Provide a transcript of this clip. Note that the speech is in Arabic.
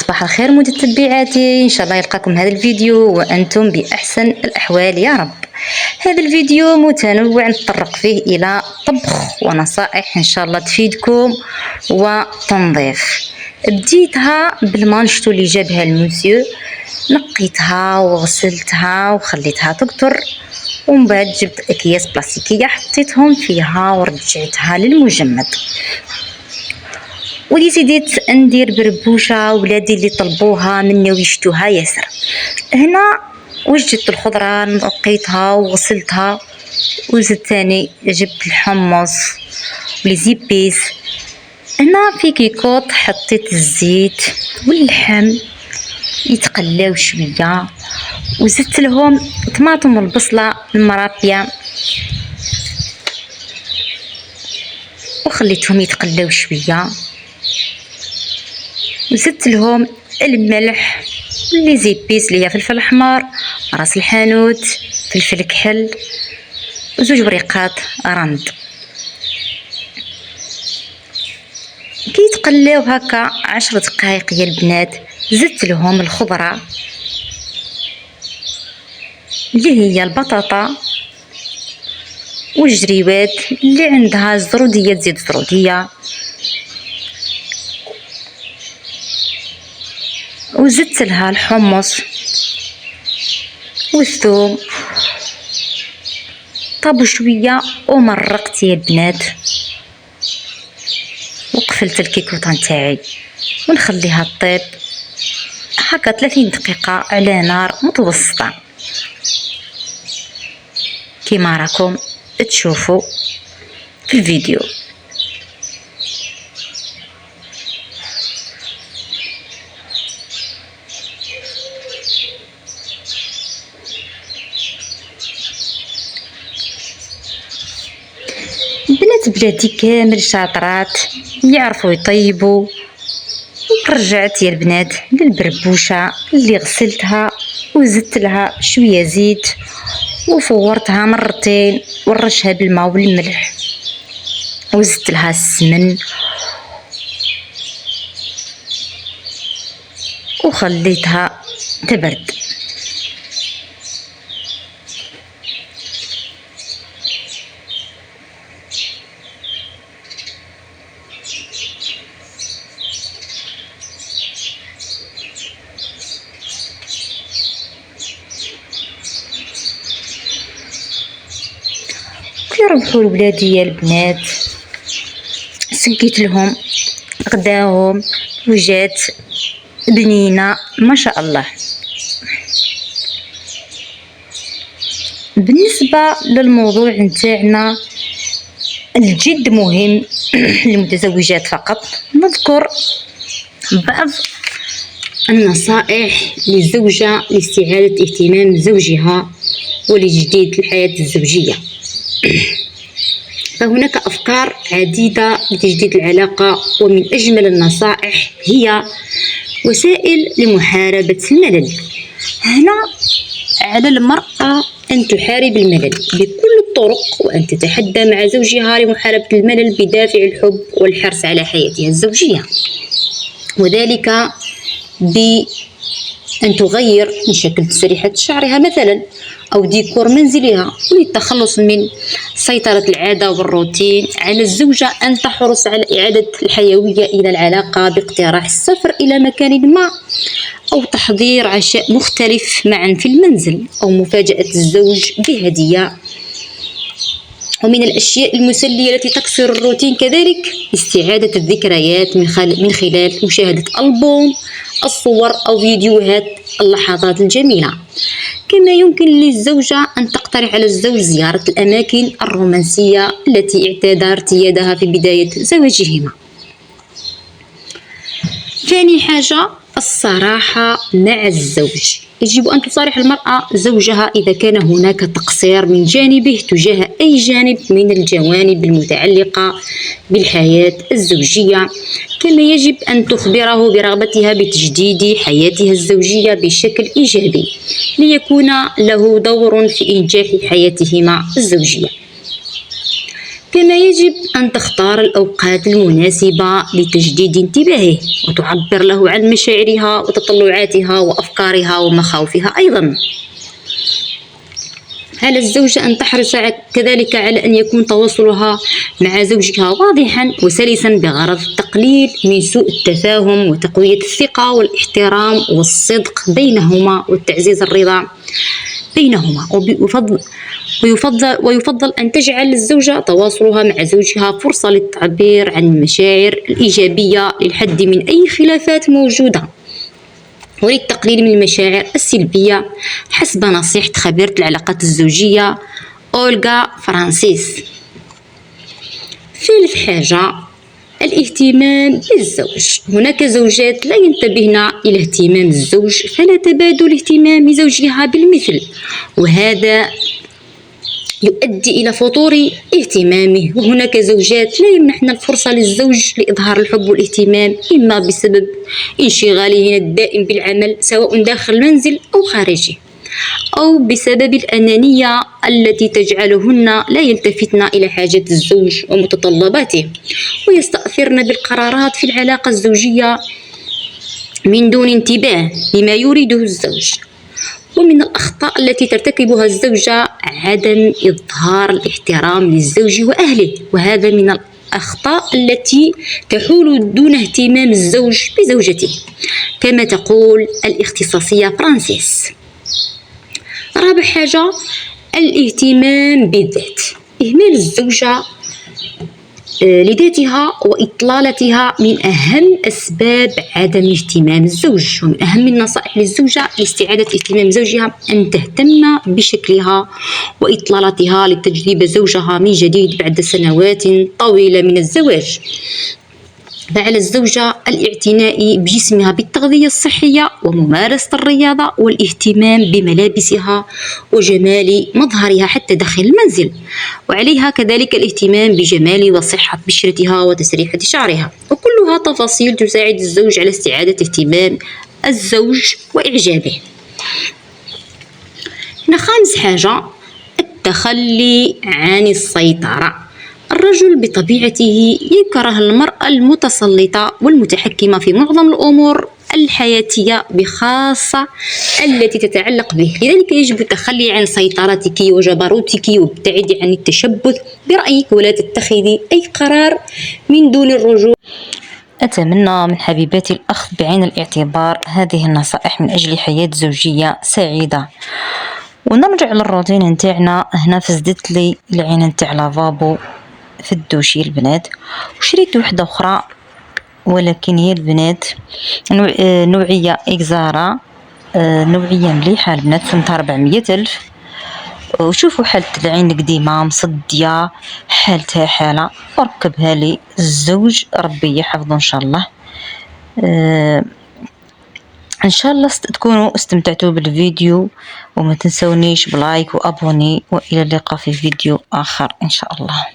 صباح الخير متتبعاتي، ان شاء الله يلقاكم هذا الفيديو وانتم باحسن الاحوال يا رب. هذا الفيديو متنوع نتطرق فيه الى طبخ ونصائح ان شاء الله تفيدكم وتنظيف. بديتها بالمانشطو اللي جابها الموسيو، نقيتها وغسلتها وخليتها تقطر، ومن بعد جبت اكياس بلاستيكيه حطيتهم فيها ورجعتها للمجمد. وديسيديت ندير بربوشه، ولادي اللي طلبوها مني ويشتوها ياسر. هنا وجدت الخضره، نقيتها وغسلتها، وزدت ثاني جبت الحمص وليزيبيس. هنا في كيكوط حطيت الزيت واللحم يتقلاو شويه، وزدت لهم طماطم والبصله المرابيه وخليتهم يتقلاو شويه، وزدت لهم الملح لي زيبيس اللي هي فلفل احمر، راس الحانوت، فلفل كحل، وزوج وريقات رند. كي يتقلاو هكا 10 دقائق يا البنات، زدت لهم الخضره اللي هي البطاطا والجريوات، اللي عندها زروديه تزيد زروديه، وزدت لها الحمص والثوم. طابوا شويه ومرقت يا البنات، وقفلت الكيكوطه نتاعي ونخليها طيب هكا 30 دقيقه على نار متوسطه كما راكم تشوفوا في الفيديو. بنات بلادي كامل شاطرات يعرفوا يطيبوا. رجعت يا البنات للبربوشه اللي غسلتها، وزدت لها شويه زيت وفورتها مرتين، ورشها بالماء والملح، وزدت لها السمن وخليتها تبرد. كي روحوا لولادي يا البنات سقيت لهم غداهم وجات بنينه ما شاء الله. بالنسبه للموضوع نتاعنا الجد مهم للمتزوجات فقط، نذكر بعض النصائح للزوجه لاستعاده اهتمام زوجها ولجديد الحياه الزوجيه. فهناك أفكار عديدة لتجديد العلاقة، ومن أجمل النصائح هي وسائل لمحاربة الملل. هنا على المرأة أن تحارب الملل بكل الطرق، وأن تتحدى مع زوجها لمحاربة الملل بدافع الحب والحرص على حياتها الزوجية، وذلك بأن تغير من شكل تسريحة شعرها مثلا أو ديكور منزلها، وللتخلص من سيطرة العادة والروتين. على الزوجة أن تحرص على إعادة الحيوية إلى العلاقة باقتراح السفر إلى مكان ما، أو تحضير عشاء مختلف معا في المنزل، أو مفاجأة الزوج بهدية. ومن الأشياء المسلية التي تكسر الروتين كذلك استعادة الذكريات من خلال مشاهدة ألبوم الصور أو فيديوهات اللحظات الجميلة. كما يمكن للزوجة أن تقترح على الزوج زيارة الأماكن الرومانسية التي اعتاد ارتيادها في بداية زواجهما. ثاني حاجة الصراحة مع الزوج. يجب أن تصارح المرأة زوجها إذا كان هناك تقصير من جانبه تجاه أي جانب من الجوانب المتعلقة بالحياة الزوجية، كما يجب أن تخبره برغبتها بتجديد حياتها الزوجية بشكل إيجابي ليكون له دور في إنجاح حياتهما الزوجية. كما يجب أن تختار الأوقات المناسبة لتجديد انتباهه وتعبر له عن مشاعرها وتطلعاتها وأفكارها ومخاوفها أيضا. على الزوجة أن تحرص كذلك على أن يكون تواصلها مع زوجها واضحا وسلسا بغرض التقليل من سوء التفاهم وتقوية الثقة والاحترام والصدق بينهما وتعزيز الرضا بينهما. ويفضل أن تجعل الزوجة تواصلها مع زوجها فرصة للتعبير عن المشاعر الإيجابية للحد من أي خلافات موجودة وللتقليل من المشاعر السلبية حسب نصيحة خبيرة العلاقات الزوجية أولغا فرانسيس. ثالث حاجة الاهتمام بالزوج. هناك زوجات لا ينتبهن إلى اهتمام الزوج فلا تبادل اهتمام زوجها بالمثل، وهذا يؤدي إلى فتور اهتمامه. وهناك زوجات لا يمنحن الفرصة للزوج لإظهار الحب والاهتمام إما بسبب انشغالهن الدائم بالعمل سواء داخل المنزل أو خارجه، أو بسبب الأنانية التي تجعلهن لا يلتفتن إلى حاجات الزوج ومتطلباته ويستأثرن بالقرارات في العلاقة الزوجية من دون انتباه لما يريده الزوج. ومن الأخطاء التي ترتكبها الزوجة عدم إظهار الاحترام للزوج وأهله، وهذا من الأخطاء التي تحول دون اهتمام الزوج بزوجته كما تقول الاختصاصية فرانسيس. رابع حاجة الاهتمام بالذات. إهمال الزوجة لذاتها وإطلالتها من أهم أسباب عدم اهتمام الزوج. ومن أهم النصائح للزوجة لاستعادة اهتمام زوجها أن تهتم بشكلها وإطلالتها لتجذب زوجها من جديد بعد سنوات طويلة من الزواج. فعلى الزوجة الاعتناء بجسمها بالتغذية الصحية وممارسة الرياضة والاهتمام بملابسها وجمال مظهرها حتى داخل المنزل، وعليها كذلك الاهتمام بجمال وصحة بشرتها وتسريحة شعرها، وكلها تفاصيل تساعد الزوج على استعادة اهتمام الزوج وإعجابه. هنا خامس حاجة التخلي عن السيطرة. الرجل بطبيعته يكره المرأة المتسلطة والمتحكمة في معظم الأمور الحياتية بخاصة التي تتعلق به، لذلك يجب التخلي عن سيطرتك وجبروتك وابتعدي عن التشبث برأيك ولا تتخذي أي قرار من دون الرجوع. أتمنى من حبيباتي الأخذ بعين الاعتبار هذه النصائح من أجل حياة زوجية سعيدة. ونرجع للروتين نتاعنا. هنا فزدت لي العين نتاع لافابو في الدوشي البنات، وشريت وحدة أخرى ولكن هي البنات نوعية إكزارا، نوعية مليحة البنات، سمتها 400,000. وشوفوا حالة العين القديمة مصدية حالتها حالة، وركبها لي الزوج ربي يحفظه إن شاء الله. إن شاء الله تكونوا استمتعتوا بالفيديو، وما تنسونيش بلايك وأبوني، وإلى اللقاء في فيديو آخر إن شاء الله.